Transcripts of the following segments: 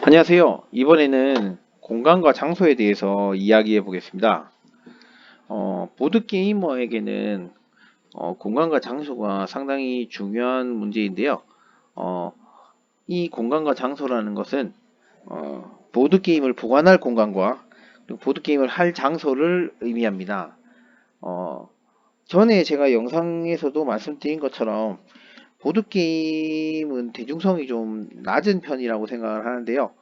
안녕하세요. 이번에는 공간과 장소에 대해서 이야기해 보겠습니다. 보드게이머에게는 공간과 장소가 상당히 중요한 문제인데요. 어, 이 공간과 장소라는 것은 보드게임을 보관할 공간과 그리고 보드게임을 할 장소를 의미합니다. 어, 전에 제가 영상에서도 말씀드린 것처럼 보드게임은 대중성이 좀 낮은 편이라고 생각을 하는데요.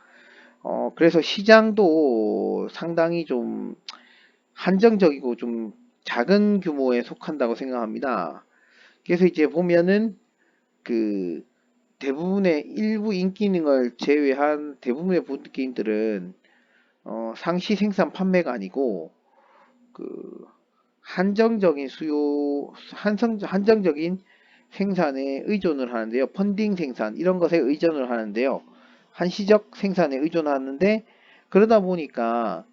그래서 시장도 상당히 좀 한정적이고 좀 작은 규모에 속한다고 생각합니다. 그래서 이제 보면은 그 대부분의 일부 인기 있는 걸 제외한 대부분의 보드게임들은 상시 생산 판매가 아니고 그 한정적인 수요, 한정적인 생산에 의존을 하는데요. 펀딩 생산 이런 것에 의존을 하는데요. 한시적 생산에 의존하는데 그러다 보니까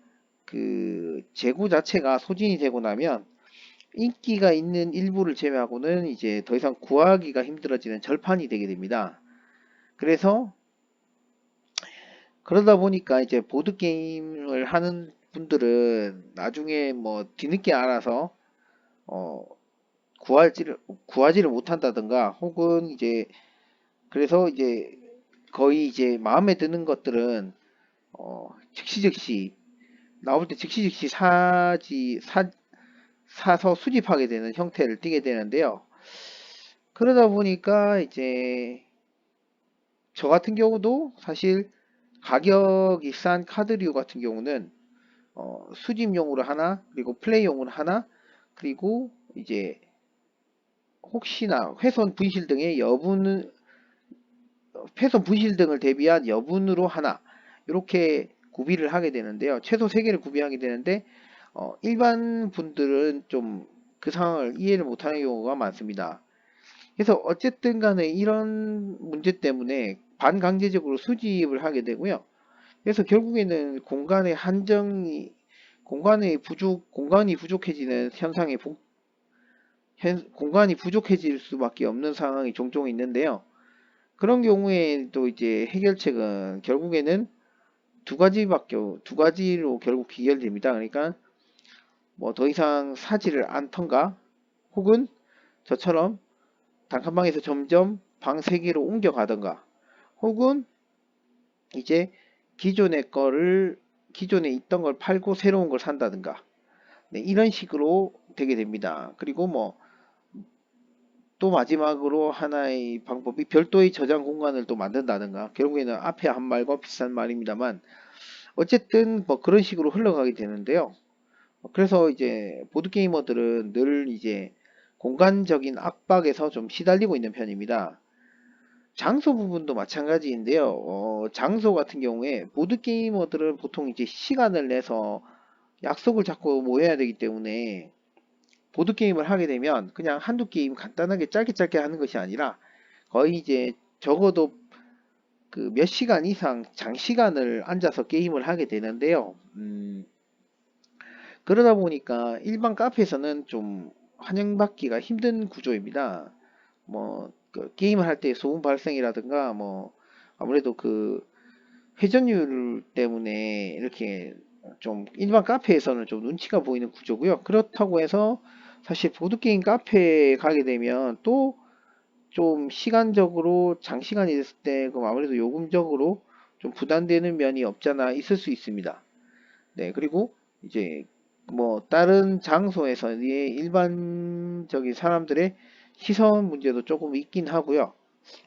그 재고 자체가 소진이 되고 나면 인기가 있는 일부를 제외하고는 이제 더 이상 구하기가 힘들어지는 절판이 되게 됩니다. 그래서 그러다 보니까 이제 보드 게임을 하는 분들은 나중에 뭐 뒤늦게 알아서 어 구하지를 구하지를 못한다든가 혹은 이제 그래서 이제 거의 이제 마음에 드는 것들은 즉시 나올 때 즉시 사서 수집하게 되는 형태를 띠게 되는데요. 그러다 보니까 이제 저 같은 경우도 사실 가격이 싼 카드류 같은 경우는 수집용으로 하나 그리고 플레이용으로 하나 그리고 이제 혹시나 훼손 분실 등을 대비한 여분으로 하나 이렇게 구비를 하게 되는데요. 최소 3개를 구비하게 되는데 일반 분들은 좀 그 상황을 이해를 못하는 경우가 많습니다. 그래서 어쨌든 간에 이런 문제 때문에 반강제적으로 수집을 하게 되고요. 그래서 결국에는 공간이 부족해지는 공간이 부족해질 수밖에 없는 상황이 종종 있는데요. 그런 경우에 또 이제 해결책은 결국에는 두 가지로 결국 귀결됩니다. 그러니까 뭐 더 이상 사지를 않던가 혹은 저처럼 단칸방에서 점점 방 3개로 옮겨가던가 혹은 이제 기존에 있던 걸 팔고 새로운 걸 산다든가 네, 이런 식으로 되게 됩니다. 그리고 뭐 또 마지막으로 하나의 방법이 별도의 저장 공간을 또 만든다든가 결국에는 앞에 한 말과 비슷한 말입니다만 어쨌든 뭐 그런 식으로 흘러가게 되는데요. 그래서 이제 보드게이머들은 늘 이제 공간적인 압박에서 좀 시달리고 있는 편입니다. 장소 부분도 마찬가지인데요. 장소 같은 경우에 보드게이머들은 보통 이제 시간을 내서 약속을 잡고 모여야 되기 때문에 보드게임을 하게 되면 그냥 한두 게임 간단하게 짧게 짧게 하는 것이 아니라 거의 이제 적어도 그 몇 시간 이상 장시간을 앉아서 게임을 하게 되는데요. 그러다 보니까 일반 카페에서는 좀 환영받기가 힘든 구조입니다. 그 게임을 할 때 소음 발생이라든가 뭐 아무래도 그 회전율 때문에 이렇게 좀 일반 카페에서는 좀 눈치가 보이는 구조고요. 그렇다고 해서 사실 보드게임 카페에 가게 되면 또 좀 시간적으로 장시간이 됐을 때 그럼 아무래도 요금적으로 좀 부담되는 면이 없잖아 있을 수 있습니다. 네, 그리고 이제 뭐 다른 장소에서의 일반적인 사람들의 시선 문제도 조금 있긴 하고요.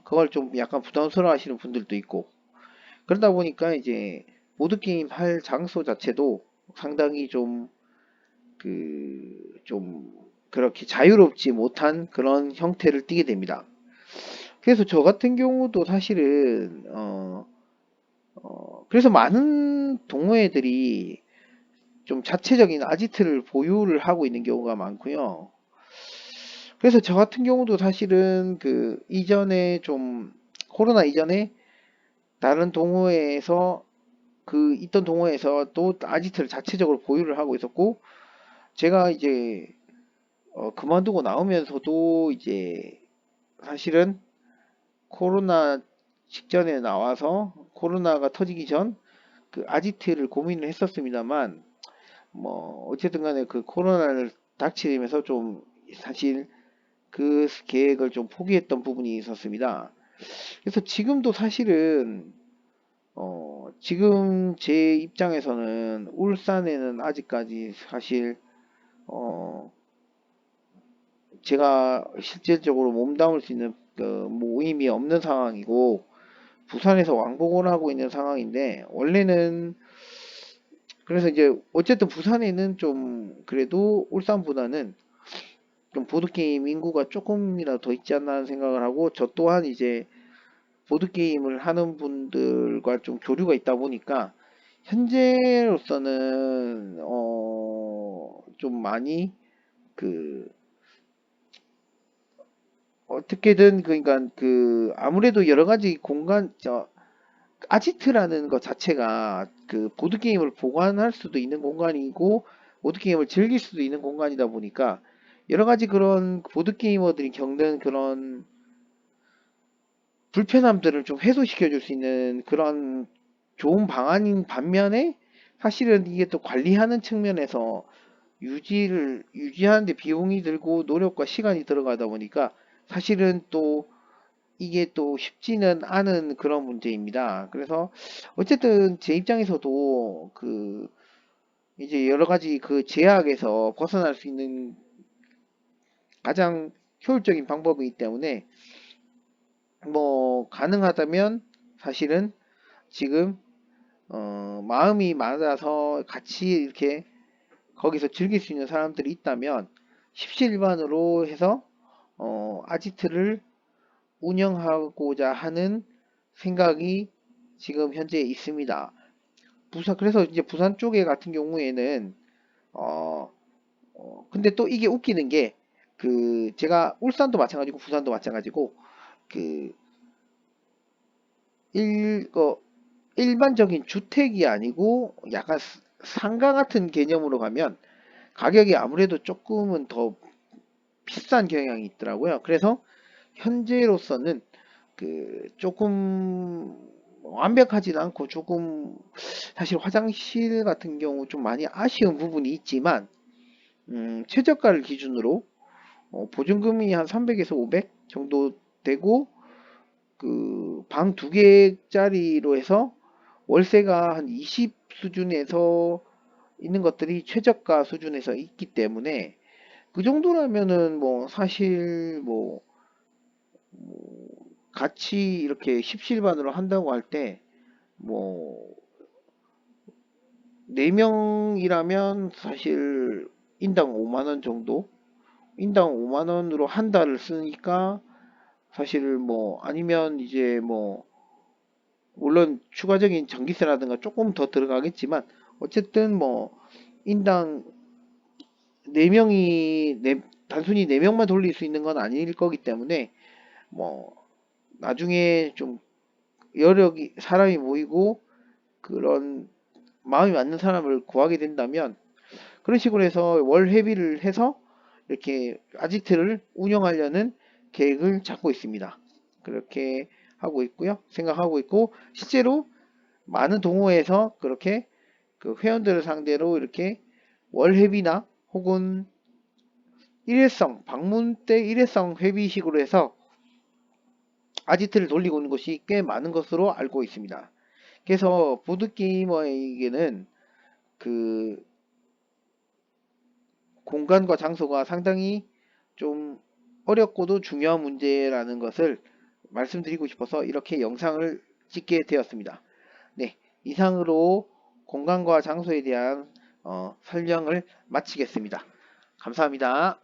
그걸 좀 약간 부담스러워 하시는 분들도 있고 그러다 보니까 이제 보드게임 할 장소 자체도 상당히 좀 그렇게 자유롭지 못한 그런 형태를 띠게 됩니다. 그래서 저 같은 경우도 사실은 그래서 많은 동호회들이 좀 자체적인 아지트를 보유를 하고 있는 경우가 많고요. 그래서 저 같은 경우도 사실은 그 이전에 좀 코로나 이전에 다른 동호회에서 그 있던 동호회에서 또 아지트를 자체적으로 보유를 하고 있었고 제가 이제 그만두고 나오면서도 이제 사실은 코로나 직전에 나와서 코로나가 터지기 전 그 아지트를 고민을 했었습니다만, 뭐 어쨌든 간에 그 코로나를 닥치면서 좀 사실 그 계획을 좀 포기했던 부분이 있었습니다. 그래서 지금도 사실은 지금 제 입장에서는 울산에는 아직까지 사실 어 제가 실질적으로 몸담을 수 있는 그 모임이 없는 상황이고, 부산에서 왕복을 하고 있는 상황인데, 원래는 그래서 이제 어쨌든 부산에는 좀 그래도 울산보다는 좀 보드게임 인구가 조금이라도 더 있지 않나 하는 생각을 하고, 저 또한 이제 보드게임을 하는 분들과 좀 교류가 있다 보니까 현재로서는 좀 많이 그 어떻게든 그러니까 그 아무래도 여러 가지 공간 아지트라는 것 자체가 그 보드게임을 보관할 수도 있는 공간이고 보드게임을 즐길 수도 있는 공간이다 보니까 여러 가지 그런 보드게이머들이 겪는 그런 불편함들을 좀 해소시켜 줄 수 있는 그런 좋은 방안인 반면에, 사실은 이게 또 관리하는 측면에서 유지하는데 비용이 들고 노력과 시간이 들어가다 보니까 사실은 또 이게 또 쉽지는 않은 그런 문제입니다. 그래서 어쨌든 제 입장에서도 그 이제 여러 가지 그 제약에서 벗어날 수 있는 가장 효율적인 방법이기 때문에 뭐 가능하다면 사실은 지금 마음이 맞아서 같이 이렇게 거기서 즐길 수 있는 사람들이 있다면 십시일반으로 해서 아지트를 운영하고자 하는 생각이 지금 현재 있습니다. 그래서 이제 부산 쪽에 같은 경우에는 어, 근데 또 이게 웃기는 게 그 제가 울산도 마찬가지고 부산도 마찬가지고 그 일반적인 주택이 아니고 약간 상가 같은 개념으로 가면 가격이 아무래도 조금은 더 비싼 경향이 있더라고요. 그래서 현재로서는 그 조금 완벽하진 않고 조금 사실 화장실 같은 경우 좀 많이 아쉬운 부분이 있지만, 최저가를 기준으로 보증금이 한 300에서 500 정도 되고 그 방 두 개짜리로 해서 월세가 한 20 수준에서 있는 것들이 최저가 수준에서 있기 때문에 그 정도라면은 뭐 사실 뭐 같이 이렇게 십시일반으로 한다고 할 때 뭐 4명이라면 사실 인당 5만 원 정도, 인당 5만 원으로 한 달을 쓰니까 사실 뭐 아니면 이제 뭐 물론 추가적인 전기세라든가 조금 더 들어가겠지만 어쨌든 뭐 인당 4명이 단순히 4명만 돌릴 수 있는 건 아닐 거기 때문에 뭐 나중에 좀 여력이 사람이 모이고 그런 마음이 맞는 사람을 구하게 된다면 그런 식으로 해서 월 회비를 해서 이렇게 아지트를 운영하려는 계획을 잡고 있습니다. 그렇게 하고 있고요. 생각하고 있고 실제로 많은 동호회에서 그렇게 그 회원들을 상대로 이렇게 월 회비나 혹은 일회성 방문 때 일회성 회비식으로 해서 아지트를 돌리고 있는 곳이 꽤 많은 것으로 알고 있습니다. 그래서 보드게이머에게는 그 공간과 장소가 상당히 좀 어렵고도 중요한 문제라는 것을 말씀드리고 싶어서 이렇게 영상을 찍게 되었습니다. 네, 이상으로 공간과 장소에 대한 설명을 마치겠습니다. 감사합니다.